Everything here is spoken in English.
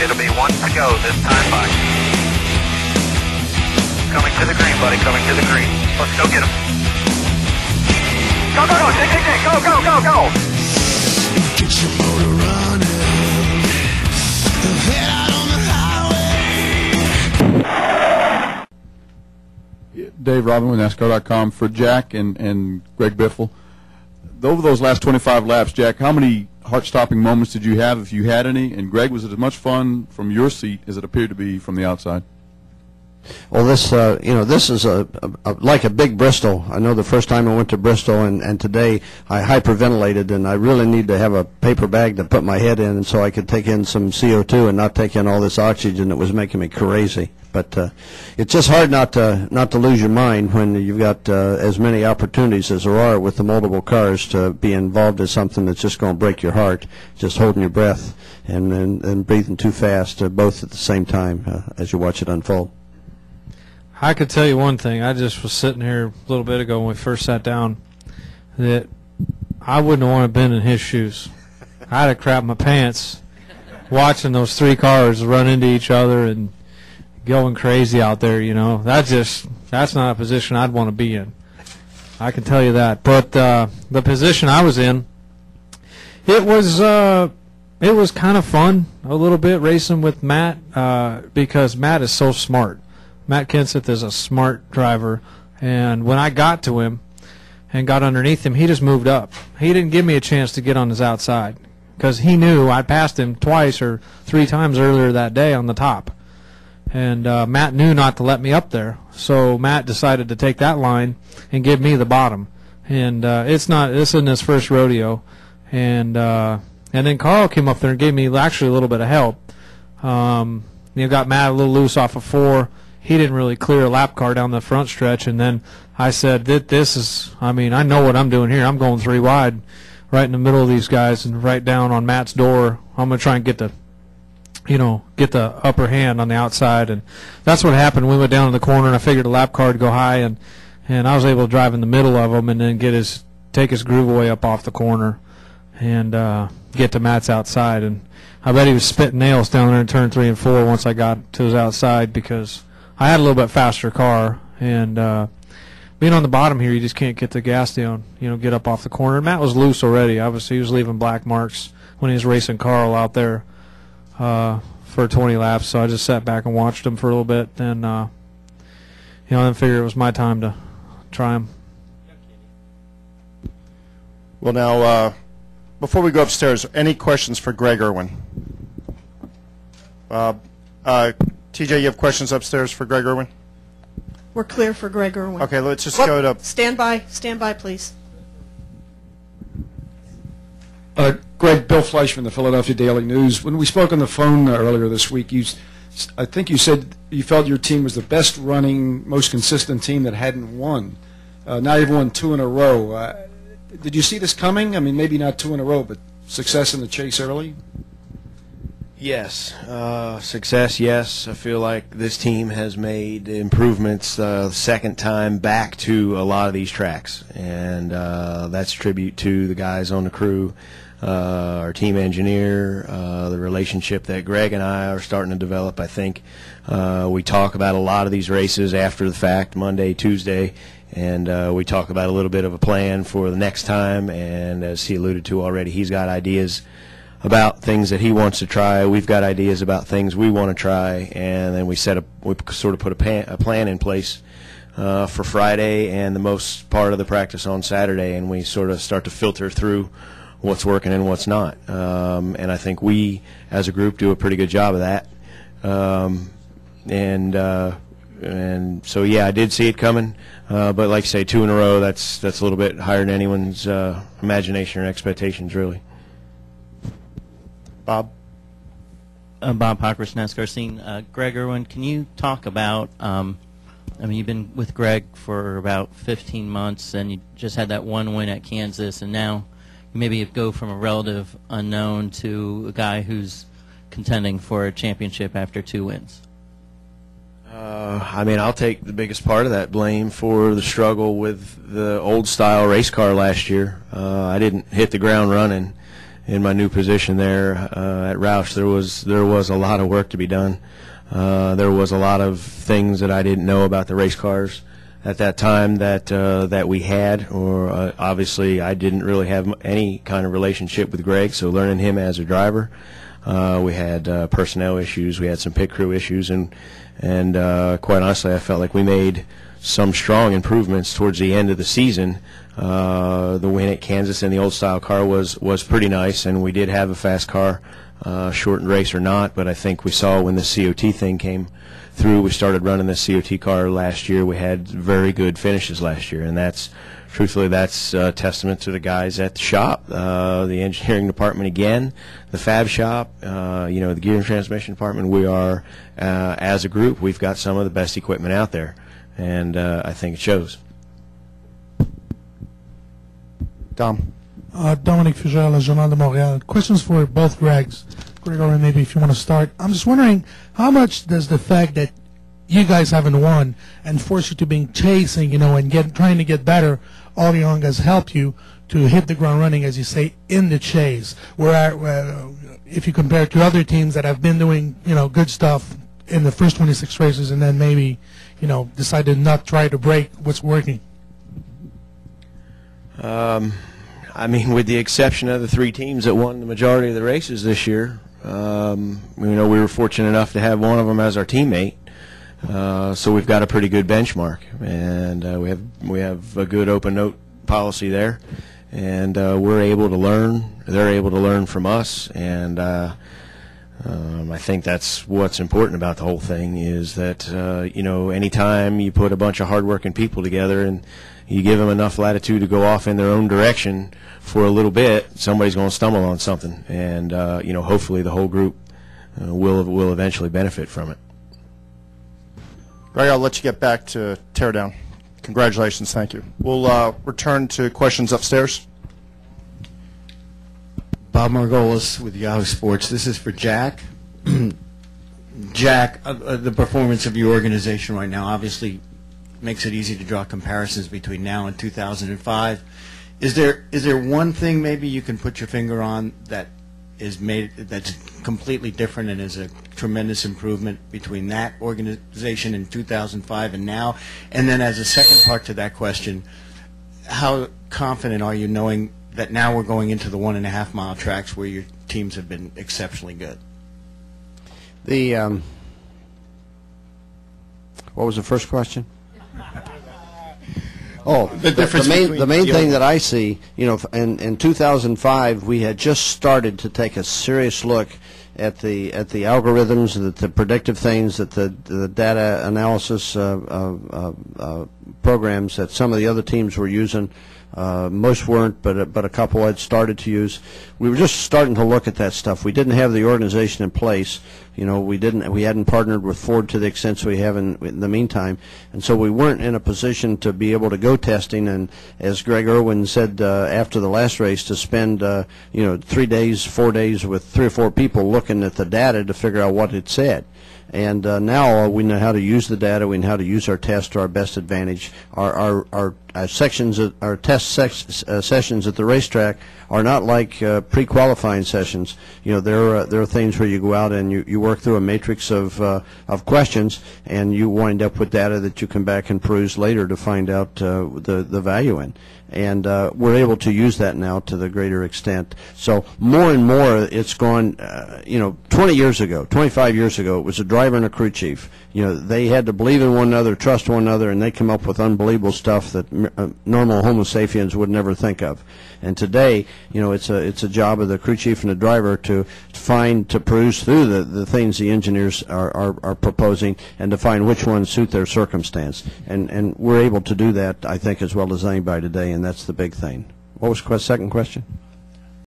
It'll be 1 to go this time by. Coming to the green, buddy, coming to the green. Let's go get him. Go, go, go, dig, dig, dig, go, go, go, go. Get your motor running. Head out on the highway. Dave Robin with NASCAR.com for Jack and Greg Biffle. Over those last 25 laps, Jack, how many heart-stopping moments did you have, if you had any? And Greg, was it as much fun from your seat as it appeared to be from the outside? Well, this this is like a big Bristol. I know the first time I went to Bristol, and today I hyperventilated, and I really need to have a paper bag to put my head in, and so I could take in some CO2 and not take in all this oxygen that was making me crazy. But it's just hard not to lose your mind when you've got as many opportunities as there are with the multiple cars to be involved in something that's just going to break your heart, just holding your breath and breathing too fast, both at the same time as you watch it unfold. I could tell you one thing. I just was sitting here a little bit ago when we first sat down that I wouldn't want to have been in his shoes. I'd have crapped my pants watching those three cars run into each other and going crazy out there, you know. That's not a position I'd want to be in. I can tell you that. But the position I was in, it was kind of fun a little bit racing with Matt because Matt is so smart. Matt Kenseth is a smart driver, and when I got to him and got underneath him, he just moved up. He didn't give me a chance to get on his outside because he knew I passed him twice or three times earlier that day on the top. And Matt knew not to let me up there, so Matt decided to take that line and give me the bottom. And this isn't his first rodeo. And then Carl came up there and gave me actually a little bit of help. Got Matt a little loose off of 4. He didn't really clear a lap car down the front stretch, and then I said, I know what I'm doing here. I'm going 3 wide right in the middle of these guys and right down on Matt's door. I'm going to try and get the upper hand on the outside, and that's what happened. We went down in the corner, and I figured a lap car would go high, and I was able to drive in the middle of them and then take his groove away up off the corner and get to Matt's outside. And I bet he was spitting nails down there in turn 3 and 4 once I got to his outside because I had a little bit faster car, and being on the bottom here, you just can't get the gas down, get up off the corner. Matt was loose already. Obviously, he was leaving black marks when he was racing Carl out there for 20 laps, so I just sat back and watched him for a little bit, and then figured it was my time to try him. Well, now, before we go upstairs, any questions for Greg Erwin? TJ, you have questions upstairs for Greg Erwin? We're clear for Greg Erwin. Okay, let's just go to... Stand by, please. Greg, Bill Fleisch from the Philadelphia Daily News. When we spoke on the phone earlier this week, I think you said you felt your team was the best running, most consistent team that hadn't won. Now you've won 2 in a row. Did you see this coming? I mean, maybe not 2 in a row, but success in the chase early? Yes. Success, yes. I feel like this team has made improvements second time back to a lot of these tracks, and that's tribute to the guys on the crew, our team engineer, the relationship that Greg and I are starting to develop. I think we talk about a lot of these races after the fact, Monday, Tuesday, and we talk about a little bit of a plan for the next time, and as he alluded to already, he's got ideas about things that he wants to try. We've got ideas about things we want to try, and then we sort of put a plan in place for Friday and the most part of the practice on Saturday, and we sort of start to filter through what's working and what's not. And I think we, as a group, do a pretty good job of that. And so, yeah, I did see it coming. But like I say, 2 in a row, that's a little bit higher than anyone's imagination or expectations, really. Bob? Bob Hockrich, NASCAR Scene. Greg Erwin, can you talk about, you've been with Greg for about 15 months, and you just had that one win at Kansas, and now you maybe go from a relative unknown to a guy who's contending for a championship after 2 wins. I'll take the biggest part of that blame for the struggle with the old-style race car last year. I didn't hit the ground running. in my new position there at Roush, there was a lot of work to be done. There was a lot of things that I didn't know about the race cars at that time that we had, or obviously I didn't really have any kind of relationship with Greg, so learning him as a driver. We had personnel issues, we had some pit crew issues, and quite honestly I felt like we made some strong improvements towards the end of the season. The win at Kansas in the old style car was pretty nice, and we did have a fast car, shortened race or not, but I think we saw when the COT thing came through, we started running the COT car last year. We had very good finishes last year, and truthfully, that's a testament to the guys at the shop, the engineering department again, the fab shop, the gear and transmission department. We are, as a group, we've got some of the best equipment out there, and I think it shows. Dom. Dominic Fugel, Journal de Montréal. Questions for both Gregs. Greg Erwin, maybe if you want to start. I'm just wondering, how much does the fact that you guys haven't won and force you to being chasing, and trying to get better all along has helped you to hit the ground running, as you say, in the chase? Where if you compare it to other teams that have been doing, good stuff in the first 26 races and then maybe, decided not try to break what's working. With the exception of the 3 teams that won the majority of the races this year, we were fortunate enough to have one of them as our teammate. So we've got a pretty good benchmark, and we have a good open note policy there, and we're able to learn. They're able to learn from us, and I think that's what's important about the whole thing is that anytime you put a bunch of hardworking people together and you give them enough latitude to go off in their own direction for a little bit, somebody's going to stumble on something, and hopefully the whole group will eventually benefit from it. Greg, I'll let you get back to teardown. Congratulations, thank you. We'll return to questions upstairs. Bob Margolis with Yahoo Sports. This is for Jack. Jack, the performance of your organization right now obviously makes it easy to draw comparisons between now and 2005. Is there one thing maybe you can put your finger on that's completely different and is a tremendous improvement between that organization in 2005 and now? And then as a second part to that question, how confident are you knowing that now we're going into the 1.5 mile tracks where your teams have been exceptionally good? What was the first question? The main thing that I see, in 2005 we had just started to take a serious look at the algorithms, the predictive things, that the data analysis programs that some of the other teams were using. Most weren't, but a couple had started to use. We were just starting to look at that stuff. We didn't have the organization in place. We hadn't partnered with Ford to the extent we have in the meantime, and so we weren't in a position to be able to go testing. And as Greg Erwin said after the last race, to spend 3 days, 4 days with 3 or 4 people looking at the data to figure out what it said. And now we know how to use the data. We know how to use our test to our best advantage. Our sessions at the racetrack are not like pre-qualifying sessions. There are things where you go out and you work through a matrix of questions, and you wind up with data that you come back and peruse later to find out the value in. And we're able to use that now to the greater extent. So more and more it's gone, 20 years ago, 25 years ago, it was a driver and a crew chief. They had to believe in one another, trust one another, and they come up with unbelievable stuff that normal Homo sapiens would never think of. And today, it's a job of the crew chief and the driver to peruse through the things the engineers are proposing and to find which ones suit their circumstance. And we're able to do that, I think, as well as anybody today, and that's the big thing. What was the second question?